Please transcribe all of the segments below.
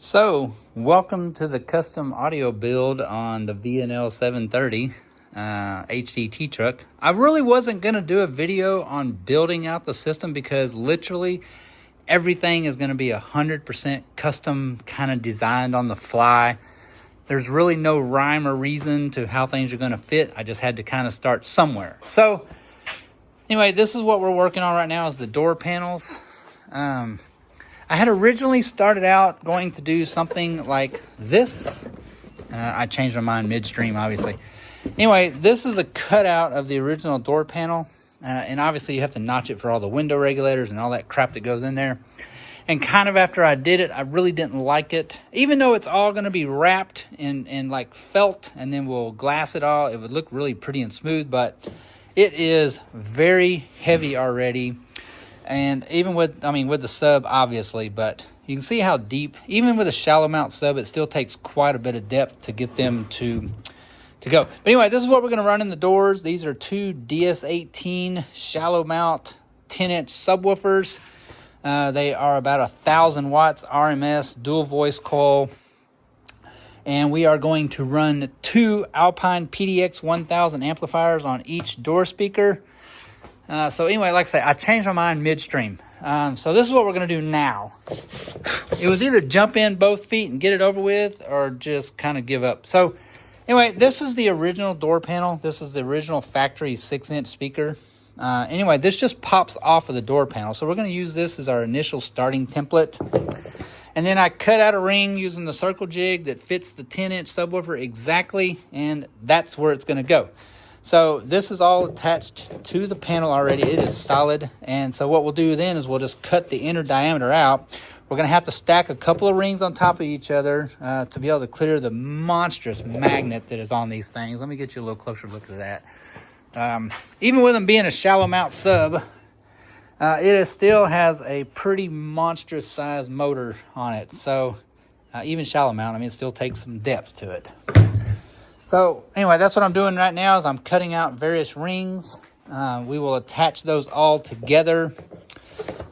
So, welcome to the custom audio build on the VNL 730 HDT truck. I really wasn't going to do a video on building out the system because literally everything is going to be 100% custom, kind of designed on the fly. There's really no rhyme or reason to how things are going to fit. I just had to kind of start somewhere. So, anyway, this is what we're working on right now is the door panels. I had originally started out going to do something like this. I changed my mind midstream, obviously. Anyway, this is a cutout of the original door panel. And obviously you have to notch it for all the window regulators and all that crap that goes in there. And kind of after I did it, I really didn't like it. Even though it's all going to be wrapped in like felt and then we'll glass it all, it would look really pretty and smooth. But it is very heavy already. And even with the sub, obviously, but you can see how deep, even with a shallow mount sub, it still takes quite a bit of depth to get them to go. But anyway, this is what we're going to run in the doors. These are two DS18 shallow mount 10-inch subwoofers. They are about 1,000 watts RMS, dual voice coil. And we are going to run two Alpine PDX 1000 amplifiers on each door speaker. So anyway, like I say, I changed my mind midstream. So this is what we're going to do now. It was either jump in both feet and get it over with or just kind of give up. So anyway, this is the original door panel. This is the original factory 6-inch speaker. Anyway, this just pops off of the door panel. So we're going to use this as our initial starting template. And then I cut out a ring using the circle jig that fits the 10-inch subwoofer exactly. And that's where it's going to go. So this is all attached to the panel already. It is solid. And so what we'll do then is we'll just cut the inner diameter out. We're going to have to stack a couple of rings on top of each other to be able to clear the monstrous magnet that is on these things. Let me get you a little closer look at that. Even with them being a shallow mount sub, still has a pretty monstrous size motor on it. So even shallow mount, it still takes some depth to it. So anyway, that's what I'm doing right now is I'm cutting out various rings. We will attach those all together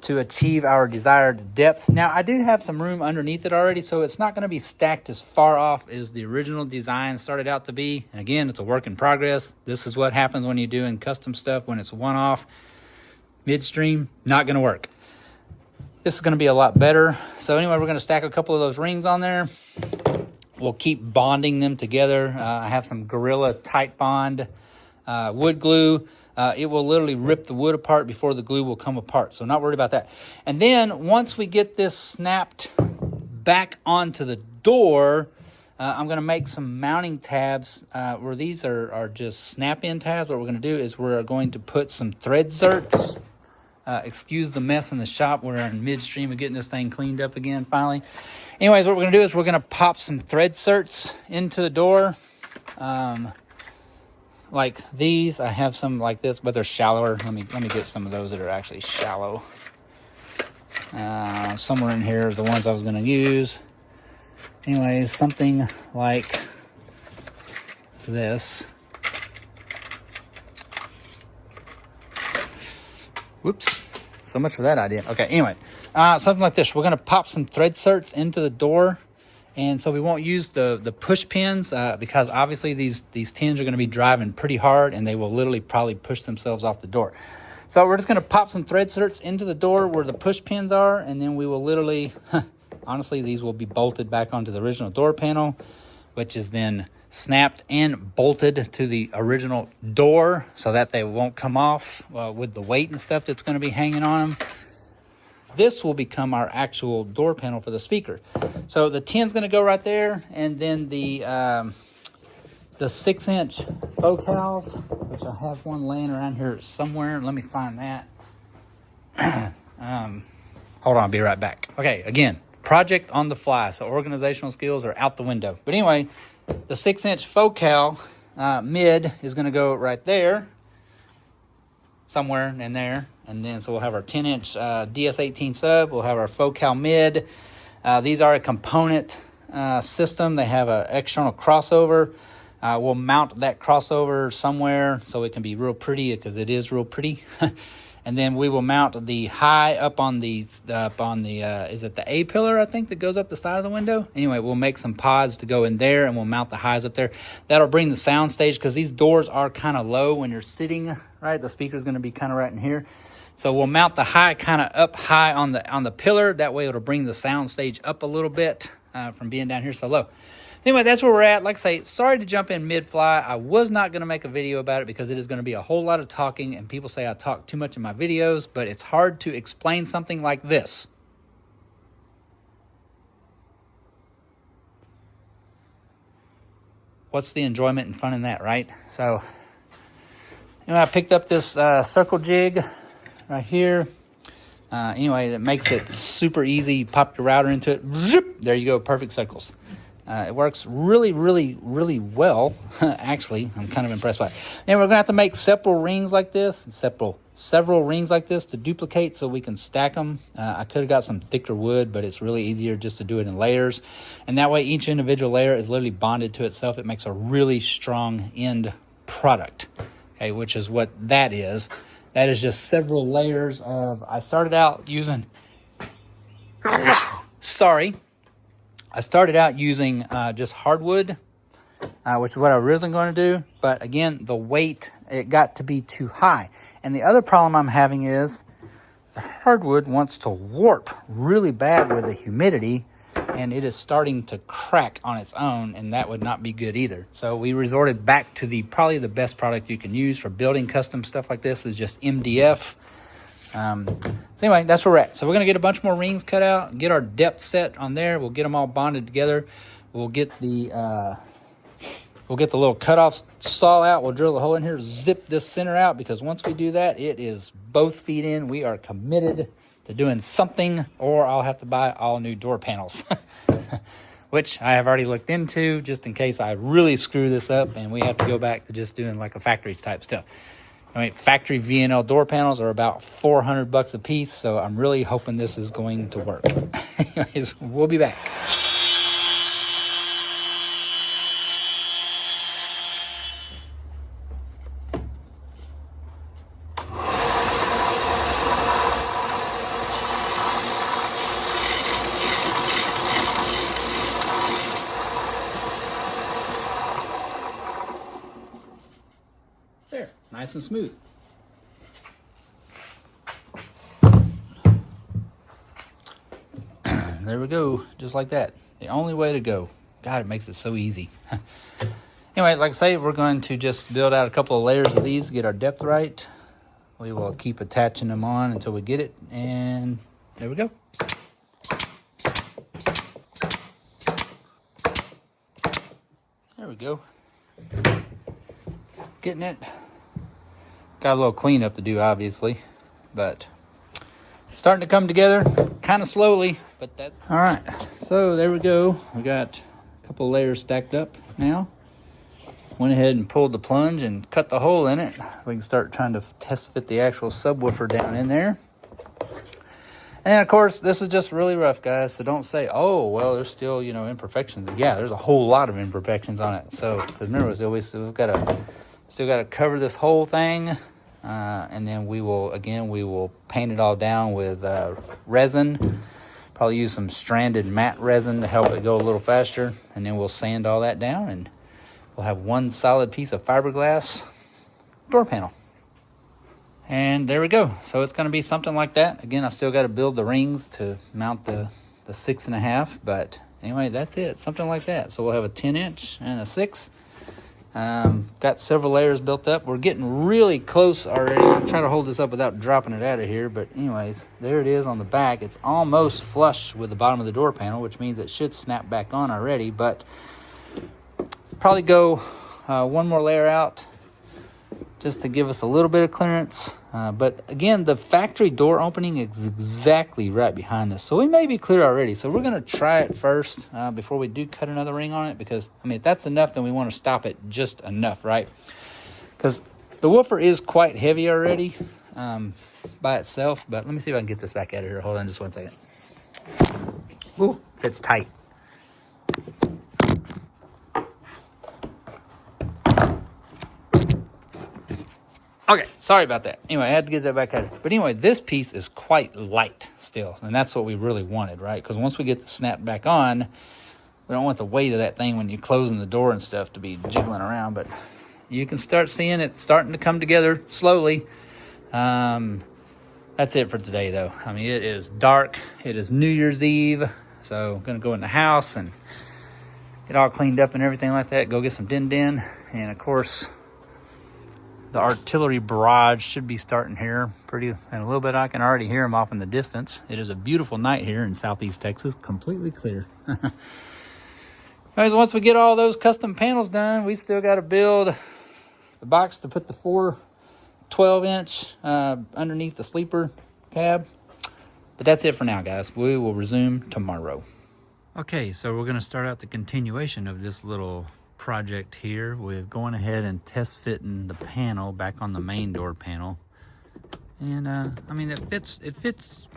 to achieve our desired depth. Now, I do have some room underneath it already, so it's not going to be stacked as far off as the original design started out to be. And again, it's a work in progress. This is what happens when you're doing custom stuff. When it's one-off, midstream, not going to work. This is going to be a lot better. So anyway, we're going to stack a couple of those rings on there. We'll keep bonding them together. I have some Gorilla Tight Bond wood glue. It will literally rip the wood apart before the glue will come apart. So not worried about that. And then once we get this snapped back onto the door, I'm going to make some mounting tabs where these are just snap-in tabs. What we're going to do is we're going to put some thread zerts. Excuse the mess in the shop. We're in midstream of getting this thing cleaned up again finally. Anyways, what we're going to do is we're going to pop some thread zerts into the door. Like these. I have some like this, but they're shallower. Let me get some of those that are actually shallow. Somewhere in here is the ones I was going to use. Anyways, something like this. Whoops. So much for that idea. Okay, anyway. Something like this. We're going to pop some thread zerts into the door. And so we won't use the push pins because obviously these tins are going to be driving pretty hard and they will literally probably push themselves off the door. So we're just going to pop some thread zerts into the door where the push pins are. And then we will literally, honestly, these will be bolted back onto the original door panel, which is then snapped and bolted to the original door so that they won't come off with the weight and stuff that's going to be hanging on them. This will become our actual door panel for the speaker. So the tin's going to go right there, and then the 6-inch focals, which I have one laying around here somewhere. Let me find that. Hold on, I'll be right back. Okay, again, project on the fly, so organizational skills are out the window. But anyway, the 6-inch focal mid is going to go right there, somewhere in there. And then so we'll have our 10-inch DS18 sub. We'll have our focal mid. These are a component system. They have an external crossover. We'll mount that crossover somewhere so it can be real pretty because it is real pretty. And then we will mount the high up on the is it the A pillar, I think, that goes up the side of the window? Anyway, we'll make some pods to go in there, and we'll mount the highs up there. That'll bring the sound stage, because these doors are kind of low when you're sitting, right? The speaker's going to be kind of right in here. So we'll mount the high kind of up high on the pillar. That way it'll bring the sound stage up a little bit from being down here so low. Anyway, that's where we're at. Like I say, sorry to jump in mid-fly. I was not going to make a video about it because it is going to be a whole lot of talking, and people say I talk too much in my videos, but it's hard to explain something like this. What's the enjoyment and fun in that, right? So, I picked up this circle jig right here. Anyway, that makes it super easy. You pop your router into it. There you go, perfect circles. It works really, really, really well. Actually, I'm kind of impressed by it. And we're going to have to make several rings like this, several rings like this to duplicate so we can stack them. I could have got some thicker wood, but it's really easier just to do it in layers. And that way each individual layer is literally bonded to itself. It makes a really strong end product, okay, which is what that is. That is just several layers of, I started out using just hardwood, which is what I was originally going to do. But again, the weight, it got to be too high. And the other problem I'm having is the hardwood wants to warp really bad with the humidity, and it is starting to crack on its own, and that would not be good either. So we resorted back to probably the best product you can use for building custom stuff like this is just MDF. So anyway, that's where we're at. So we're going to get a bunch more rings cut out, get our depth set on there. We'll get them all bonded together. We'll get the little cutoff saw out. We'll drill a hole in here, zip this center out, because once we do that, it is both feet in. We are committed to doing something, or I'll have to buy all new door panels, which I have already looked into just in case I really screw this up and we have to go back to just doing like a factory type stuff. I mean, factory VNL door panels are about $400 a piece, so I'm really hoping this is going to work. Anyways, we'll be back. There, nice and smooth. There we go, just like that. The only way to go. God, it makes it so easy. Anyway, like I say, we're going to just build out a couple of layers of these to get our depth right. We will keep attaching them on until we get it, and there we go. There we go. Getting it. Got a little cleanup to do, obviously, but it's starting to come together kind of slowly, but that's all right. So there we go. We got a couple of layers stacked up now. Went ahead and pulled the plunge and cut the hole in it. We can start trying to test fit the actual subwoofer down in there. And then, of course, this is just really rough, guys. So don't say, oh, well, there's still, imperfections. Yeah, there's a whole lot of imperfections on it. So, because remember, we've got to still got to cover this whole thing. And then we will paint it all down with resin. Probably use some stranded matte resin to help it go a little faster. And then we'll sand all that down, and we'll have one solid piece of fiberglass door panel. And there we go. So it's going to be something like that. Again, I still got to build the rings to mount the 6.5. But anyway, that's it. Something like that. So we'll have a 10-inch and a 6. Got several layers built up. We're getting really close already. I'm trying to hold this up without dropping it out of here. But anyways, there it is on the back. It's almost flush with the bottom of the door panel, which means it should snap back on already. But probably go one more layer out just to give us a little bit of clearance. But again, the factory door opening is exactly right behind us. So we may be clear already. So we're going to try it first before we do cut another ring on it. Because, if that's enough, then we want to stop it just enough, right? Because the woofer is quite heavy already by itself. But let me see if I can get this back out of here. Hold on just one second. Ooh, fits tight. Okay, sorry about that. Anyway, I had to get that back out of here. But anyway, this piece is quite light still, and that's what we really wanted, right? Because once we get the snap back on, we don't want the weight of that thing when you're closing the door and stuff to be jiggling around. But you can start seeing it starting to come together slowly. That's it for today, though. I mean, it is dark. It is New Year's Eve, so I'm going to go in the house and get all cleaned up and everything like that. Go get some din-din, and of course, the artillery barrage should be starting here pretty in a little bit. I can already hear them off in the distance. It is a beautiful night here in Southeast Texas, completely clear. Anyways, once we get all those custom panels done, we still got to build the box to put the 4 12-inch underneath the sleeper cab. But that's it for now, guys. We will resume tomorrow. Okay, so we're going to start out the continuation of this little project here with going ahead and test fitting the panel back on the main door panel. And I mean, it fits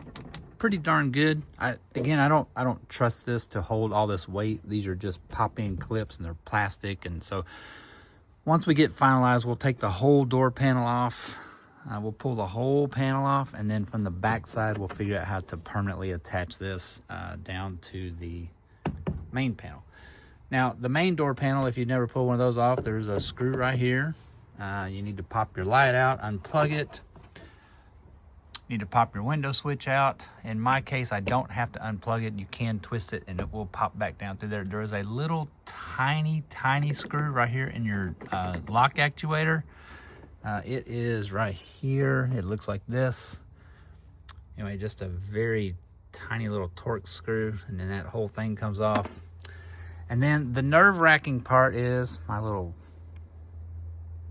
pretty darn good. I don't trust this to hold all this weight. These are just pop-in clips and they're plastic, and so once we get finalized, we'll take the whole door panel off. We'll pull the whole panel off, and then from the back side, we'll figure out how to permanently attach this down to the main panel. Now, the main door panel, if you've never pulled one of those off, there's a screw right here. You need to pop your light out, unplug it. You need to pop your window switch out. In my case, I don't have to unplug it. You can twist it and it will pop back down through there. There is a little tiny screw right here in your lock actuator. It is right here. It looks like this. Anyway, just a very tiny little torque screw, and then that whole thing comes off. And then the nerve-wracking part is my little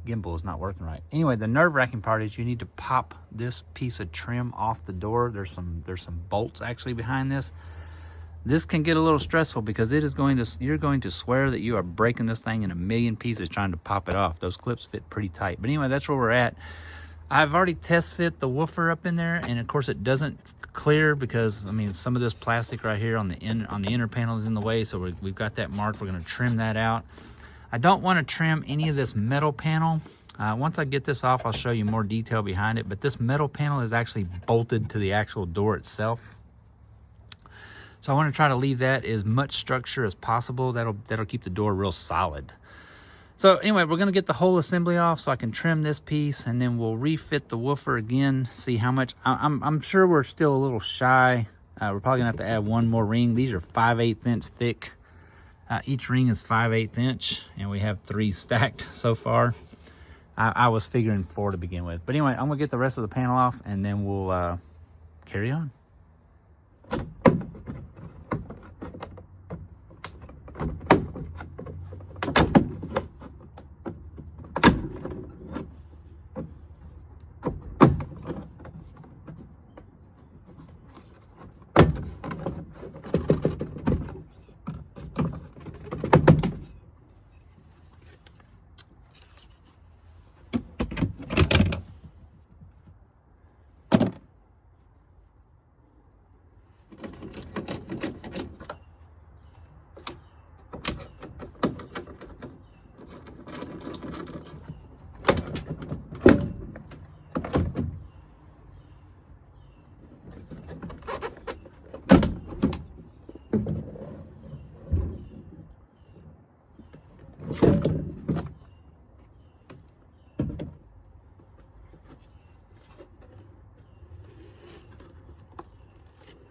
gimbal is not working right. Anyway, the nerve-wracking part is you need to pop this piece of trim off the door. There's some bolts actually behind this. This can get a little stressful because you're going to swear that you are breaking this thing in a million pieces trying to pop it off. Those clips fit pretty tight. But anyway, that's where we're at. I've already test fit the woofer up in there, and of course it doesn't clear because I mean some of this plastic right here on the inner panel is in the way, so we've got that marked. We're going to trim that out. I don't want to trim any of this metal panel. Once I get this off, I'll show you more detail behind it, but this metal panel is actually bolted to the actual door itself. So I want to try to leave that as much structure as possible. That'll keep the door real solid. So anyway, we're going to get the whole assembly off so I can trim this piece, and then we'll refit the woofer again, see how much. I'm sure we're still a little shy. We're probably going to have to add one more ring. These are 5/8 inch thick. Each ring is 5/8 inch, and we have 3 stacked so far. I was figuring 4 to begin with. But anyway, I'm going to get the rest of the panel off, and then we'll carry on.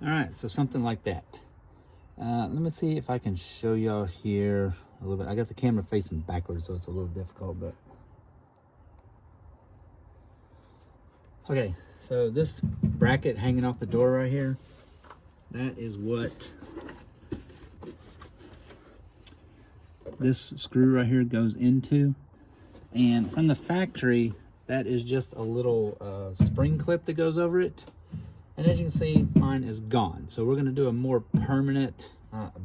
All right, so something like that. Let me see if I can show y'all here a little bit. I got the camera facing backwards, so it's a little difficult, but. Okay, so this bracket hanging off the door right here, that is what this screw right here goes into. And from the factory, that is just a little spring clip that goes over it. And as you can see, mine is gone. So we're gonna do a more permanent,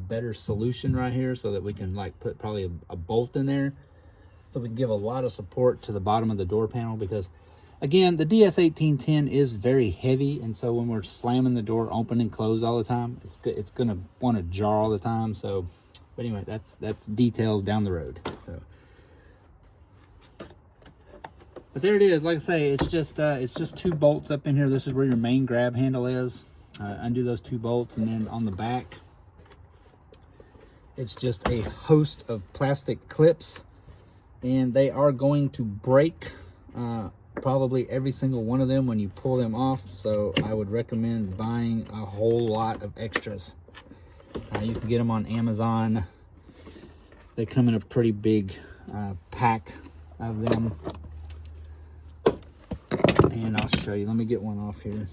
better solution right here so that we can like put probably a bolt in there. So we can give a lot of support to the bottom of the door panel, because again, the DS1810 is very heavy. And so when we're slamming the door open and close all the time, it's gonna wanna jar all the time. So, but anyway, that's details down the road. So. But there it is. Like I say, it's just 2 bolts up in here. This is where your main grab handle is. Undo those 2 bolts, and then on the back, it's just a host of plastic clips, and they are going to break probably every single one of them when you pull them off. So I would recommend buying a whole lot of extras. You can get them on Amazon. They come in a pretty big pack of them. And I'll show you. Let me get one off here.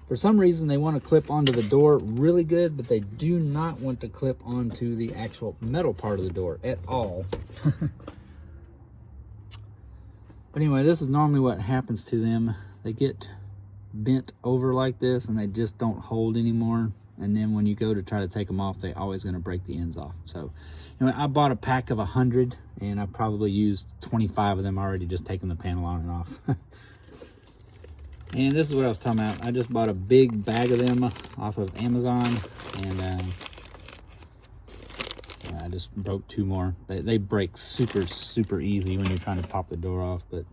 For some reason, they want to clip onto the door really good, but they do not want to clip onto the actual metal part of the door at all. But anyway, this is normally what happens to them. They get bent over like this, and they just don't hold anymore. And then when you go to try to take them off, they're always going to break the ends off. So anyway, I bought a pack of 100, and I probably used 25 of them already, just taking the panel on and off. And this is what I was talking about. I just bought a big bag of them off of Amazon, and I just broke 2 more. They break super easy when you're trying to pop the door off. But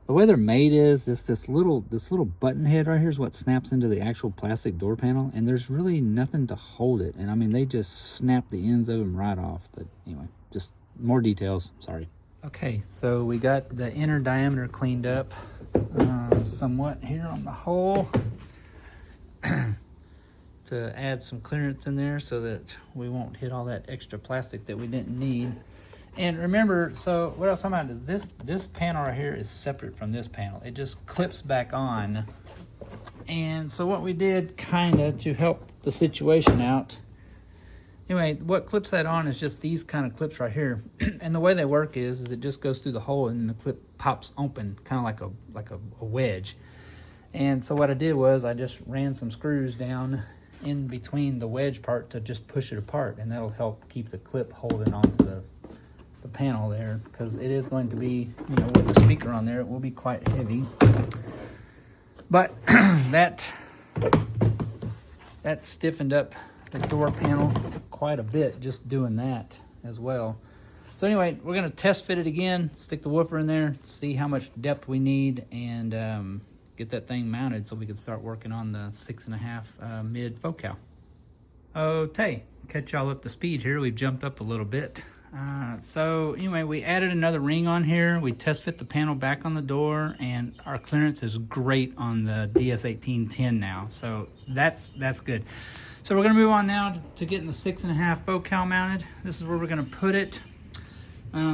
the way they're made is this little button head right here is what snaps into the actual plastic door panel, and there's really nothing to hold it. And I mean, they just snap the ends of them right off. But anyway, just more details. Sorry. Okay, so we got the inner diameter cleaned up somewhat here on the hole to add some clearance in there so that we won't hit all that extra plastic that we didn't need. And remember, so what I was talking about is this panel right here is separate from this panel. It just clips back on. And so what we did kind of to help the situation out, anyway, what clips that on is just these kind of clips right here. And the way they work is it just goes through the hole and the clip pops open, kind of like a wedge. And so what I did was I just ran some screws down in between the wedge part to just push it apart, and that'll help keep the clip holding onto the panel there, because it is going to be, you know, with the speaker on there, it will be quite heavy. But that stiffened up the door panel quite a bit just doing that as well. So anyway, we're going to test fit it again, stick the woofer in there, see how much depth we need, and get that thing mounted so we can start working on the 6.5 mid focal. Okay, catch y'all up to speed here. We've jumped up a little bit. So anyway, we added another ring on here. We test fit the panel back on the door, and our clearance is great on the DS1810 now. So that's good. So we're gonna move on now to getting the 6.5 focal mounted. This is where we're gonna put it.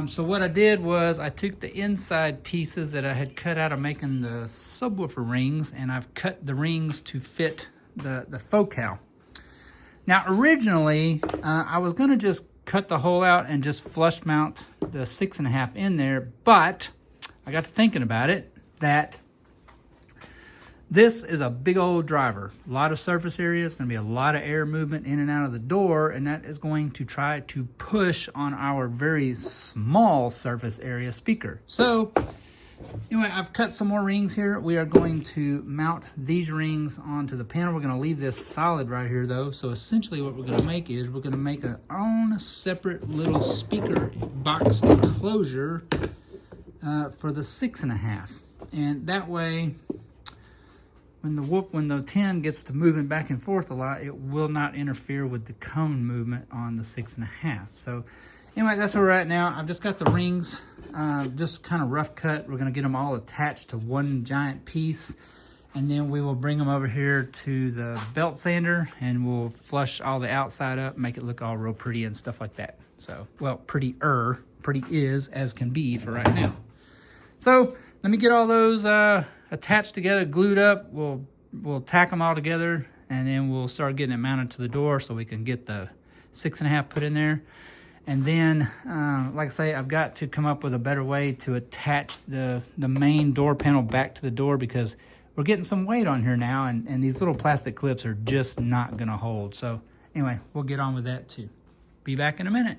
So what I did was I took the inside pieces that I had cut out of making the subwoofer rings, and I've cut the rings to fit the focal. Now originally, I was gonna just cut the hole out and just flush mount the 6.5 in there, but I got to thinking about it, that this is a big old driver, a lot of surface area. It's going to be a lot of air movement in and out of the door, and that is going to try to push on our very small surface area speaker. So anyway, I've cut some more rings here. We are going to mount these rings onto the panel. We're going to leave this solid right here though. So essentially what we're going to make is we're going to make our own separate little speaker box enclosure for the 6.5. And that way, when the 10 gets to moving back and forth a lot, it will not interfere with the cone movement on the 6.5. So anyway, that's where we're at now. I've just got the rings just kind of rough cut. We're going to get them all attached to one giant piece, and then we will bring them over here to the belt sander, and we'll flush all the outside up, make it look all real pretty and stuff like that. So, well, pretty is as can be for right now. So let me get all those attached together, glued up. We'll tack them all together, and then we'll start getting it mounted to the door so we can get the 6.5 put in there. And then, like I say, I've got to come up with a better way to attach the main door panel back to the door, because we're getting some weight on here now, and these little plastic clips are just not gonna hold. So anyway, we'll get on with that too. Be back in a minute.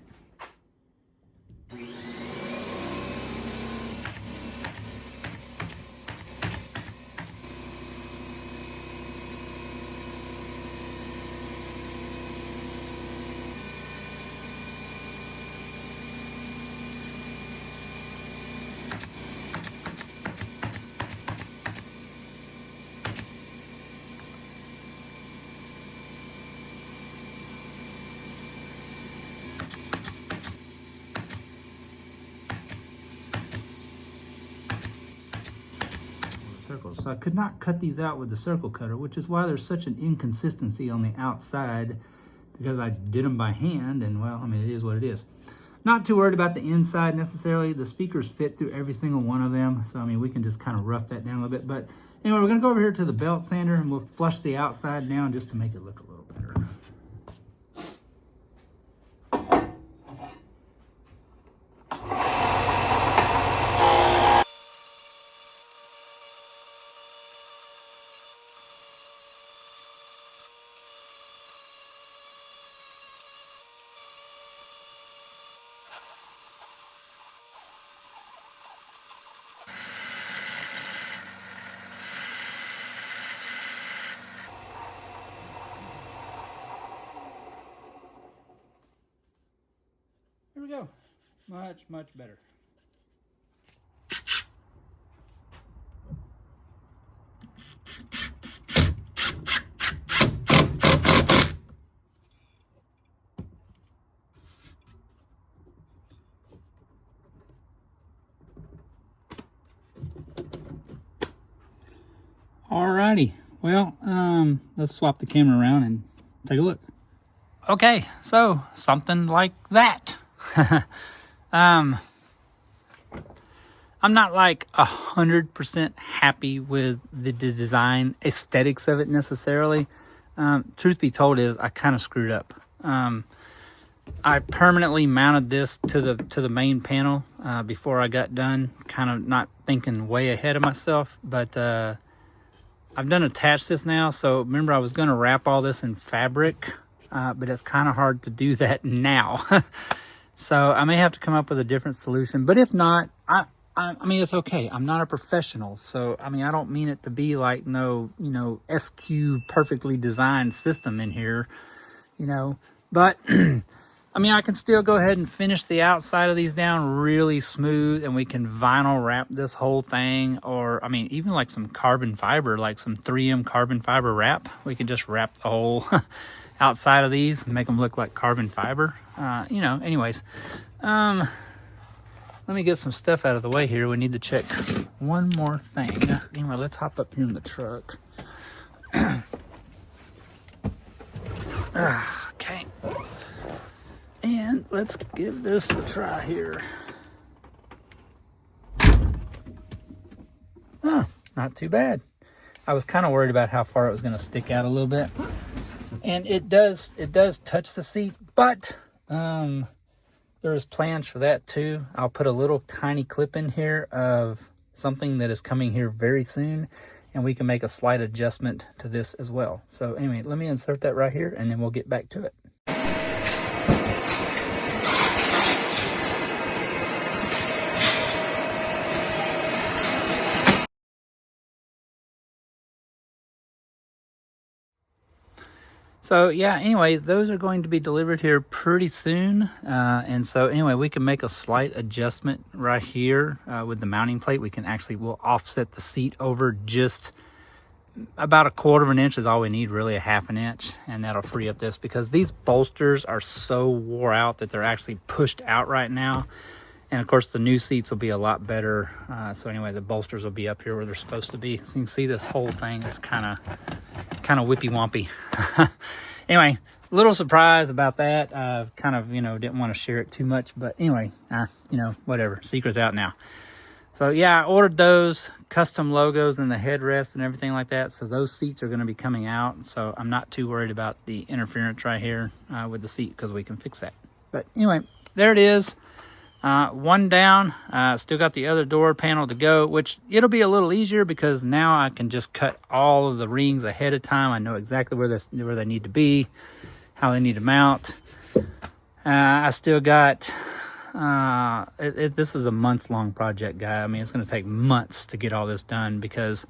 circles. So I could not cut these out with the circle cutter, which is why there's such an inconsistency on the outside, because I did them by hand, and well, I mean, it is what it is. Not too worried about the inside necessarily. The speakers fit through every single one of them, so I mean, we can just kind of rough that down a little bit. But anyway, we're gonna go over here to the belt sander, and we'll flush the outside down just to make it look a little better. Here we go. Much, much better. Alrighty. Well, let's swap the camera around and take a look. Okay, so something like that. I'm not like 100% happy with the design aesthetics of it necessarily. Truth be told is I kind of screwed up. I permanently mounted this to the main panel before I got done, kind of not thinking way ahead of myself, but I've done attach this now. So remember, I was going to wrap all this in fabric, but it's kind of hard to do that now. So I may have to come up with a different solution, but if not, I mean, it's okay. I'm not a professional. So, I mean, I don't mean it to be like no, SQ perfectly designed system in here, but I mean, I can still go ahead and finish the outside of these down really smooth, and we can vinyl wrap this whole thing, or I mean, even like some carbon fiber, like some 3M carbon fiber wrap. We can just wrap the whole outside of these and make them look like carbon fiber. Anyways, let me get some stuff out of the way here. We need to check one more thing. Anyway, let's hop up here in the truck. Okay. And let's give this a try here. Oh, not too bad. I was kind of worried about how far it was going to stick out a little bit. And it does touch the seat, but there's plans for that too. I'll put a little tiny clip in here of something that is coming here very soon, and we can make a slight adjustment to this as well. So anyway, let me insert that right here, and then we'll get back to it. So yeah, anyways, those are going to be delivered here pretty soon. And so anyway, we can make a slight adjustment right here with the mounting plate. We'll offset the seat over just about 1/4 of an inch is all we need, really 1/2 inch. And that'll free up this, because these bolsters are so wore out that they're actually pushed out right now. And of course, the new seats will be a lot better. So anyway, the bolsters will be up here where they're supposed to be. So you can see this whole thing is kind of whippy wompy. Anyway, a little surprised about that. Kind of, didn't want to share it too much, but anyway, whatever. Secret's out now. So yeah, I ordered those custom logos and the headrest and everything like that. So those seats are going to be coming out. So I'm not too worried about the interference right here with the seat, because we can fix that. But anyway, there it is. One down. Still got the other door panel to go, which it'll be a little easier because now I can just cut all of the rings ahead of time. I know exactly where they need to be, how they need to mount. I still got this is a months-long project, guy. I mean, it's going to take months to get all this done, because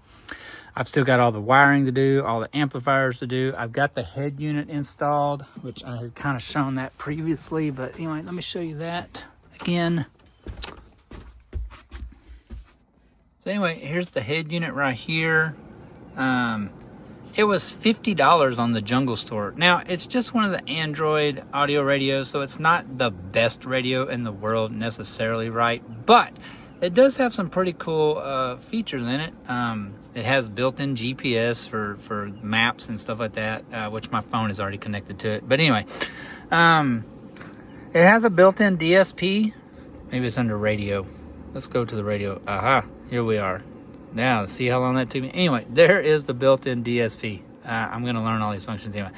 I've still got all the wiring to do, all the amplifiers to do. I've got the head unit installed, which I had kind of shown that previously, but anyway, let me show you that again. So anyway, here's the head unit right here. It was $50 on the Jungle Store. Now, it's just one of the Android audio radios, so it's not the best radio in the world necessarily, right? But it does have some pretty cool features in it. It has built-in GPS for maps and stuff like that, which my phone is already connected to it. But anyway, it has a built-in DSP. Maybe it's under radio. Let's go to the radio. Aha, here we are. Now, see how long that took me? Anyway, there is the built-in DSP. I'm going to learn all these functions anyway.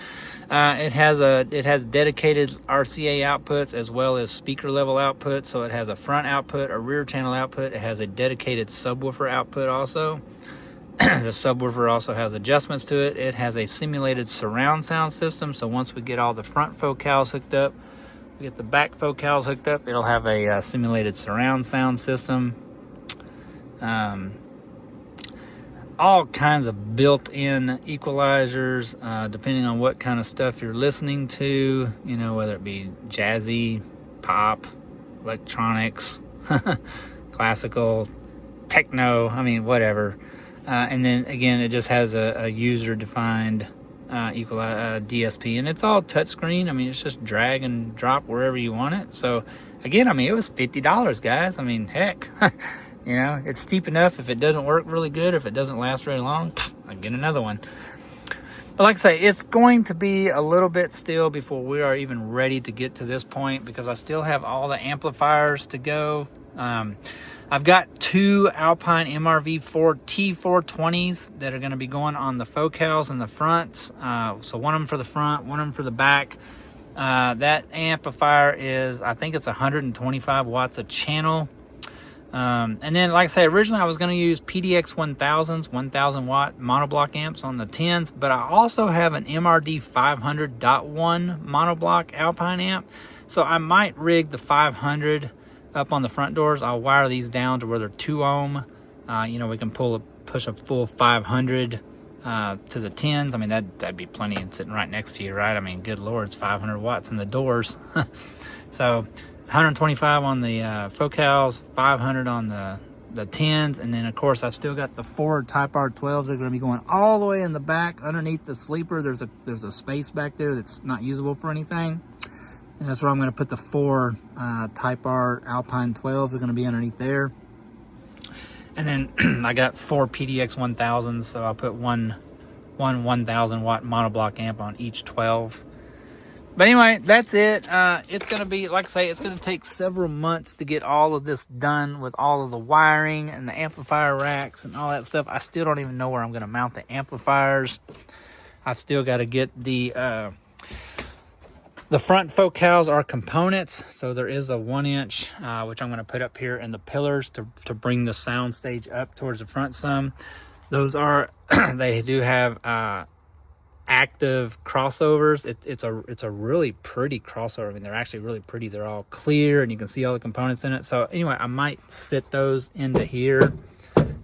It has dedicated RCA outputs as well as speaker level outputs. So it has a front output, a rear channel output. It has a dedicated subwoofer output also. The subwoofer also has adjustments to it. It has a simulated surround sound system. So once we get all the front focals hooked up, we get the back focals hooked up, it'll have a simulated surround sound system. All kinds of built-in equalizers, depending on what kind of stuff you're listening to, you know, whether it be jazzy, pop, electronics, classical, techno, I mean, whatever. And then again, it just has a user-defined DSP, and it's all touchscreen. I mean, it's just drag and drop wherever you want it. So again, I mean, it was $50, guys. I mean, heck. You know, it's cheap enough. If it doesn't work really good, if it doesn't last very long, I get another one. But like I say, it's going to be a little bit still before we are even ready to get to this point, because I still have all the amplifiers to go. I've got two Alpine MRV4 T420s that are going to be going on the focals in the fronts. So one of them for the front, one of them for the back. That amplifier is, I think it's 125 watts a channel. And then, like I say, originally I was going to use PDX 1000s, 1000 watt monoblock amps on the 10s, but I also have an MRD 500.1 monoblock Alpine amp. So I might rig the 500 up on the front doors. I'll wire these down to where they're 2 ohm. You know, we can push a full 500 to the 10s. I mean, that'd be plenty and sitting right next to you, right? I mean, good Lord, it's 500 watts in the doors. So 125 on the focals, 500 on the 10s, and then of course I've still got the 4 Type R12s that are going to be going all the way in the back underneath the sleeper. There's a space back there that's not usable for anything, and that's where I'm going to put the 4 Type R Alpine 12s. Are going to be underneath there, and then I got 4 PDX 1000s, so I'll put one 1000 watt monoblock amp on each 12. But anyway, that's it. It's going to be, like I say, it's going to take several months to get all of this done with all of the wiring and the amplifier racks and all that stuff. I still don't even know where I'm going to mount the amplifiers. I've still got to get the front focals are components. So there is a 1-inch, which I'm going to put up here in the pillars to bring the sound stage up towards the front some. Those are, they do have active crossovers. It's a really pretty crossover. I mean, they're actually really pretty. They're all clear and you can see all the components in it. So anyway, I might sit those into here,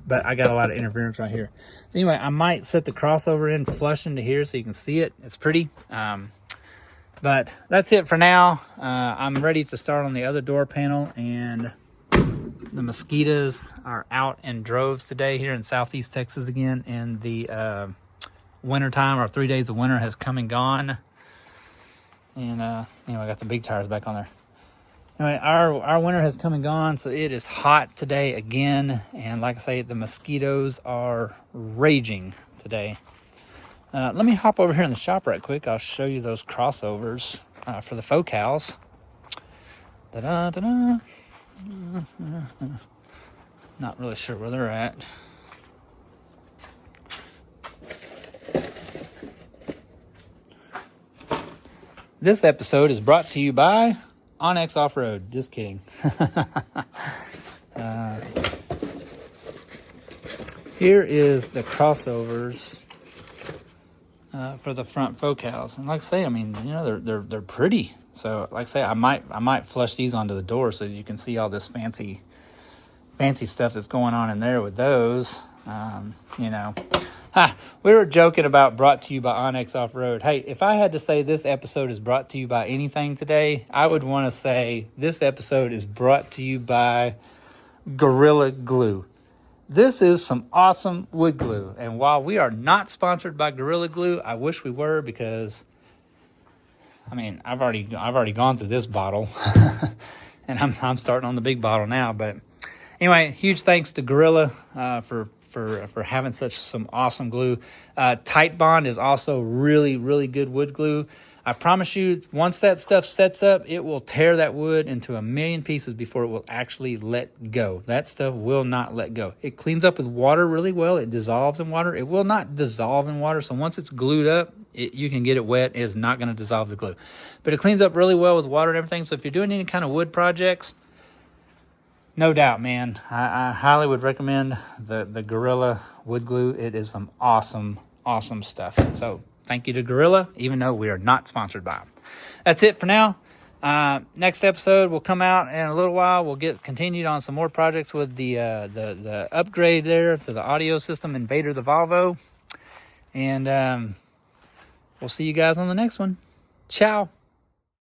but I got a lot of interference right here. So anyway, I might set the crossover in flush into here so you can see it. It's pretty. But that's it for now. I'm ready to start on the other door panel, and the mosquitoes are out in droves today here in Southeast Texas again, and the winter time, or 3 days of winter, has come and gone. And you know, I got the big tires back on there. Anyway, our winter has come and gone, so it is hot today again, and like I say, the mosquitoes are raging today. Let me hop over here in the shop right quick. I'll show you those crossovers for the focals. Ta-da, not really sure where they're at. This episode is brought to you by Onyx Off-Road. Just kidding. Here is the crossovers for the front focals, and like I say, I mean, you know, they're pretty. So like I say, I might flush these onto the door so that you can see all this fancy stuff that's going on in there with those. You know. We were joking about brought to you by Onyx Off-Road. Hey, if I had to say this episode is brought to you by anything today, I would want to say this episode is brought to you by Gorilla Glue. This is some awesome wood glue. And while we are not sponsored by Gorilla Glue, I wish we were, because I mean, I've already gone through this bottle and I'm starting on the big bottle now, but Anyway, huge thanks to Gorilla for having some awesome glue. Tight Bond is also really, really good wood glue. I promise you, once that stuff sets up, it will tear that wood into a million pieces before it will actually let go. That stuff will not let go. It cleans up with water really well. It dissolves in water. It will not dissolve in water. So once it's glued up, you can get it wet. It is not going to dissolve the glue. But it cleans up really well with water and everything. So if you're doing any kind of wood projects, no doubt, man, I highly would recommend the Gorilla wood glue. It is some awesome, awesome stuff. So thank you to Gorilla, even though we are not sponsored by them. That's it for now. Next episode will come out in a little while. We'll get continued on some more projects with the upgrade there to the audio system Invader the Volvo. And we'll see you guys on the next one. Ciao.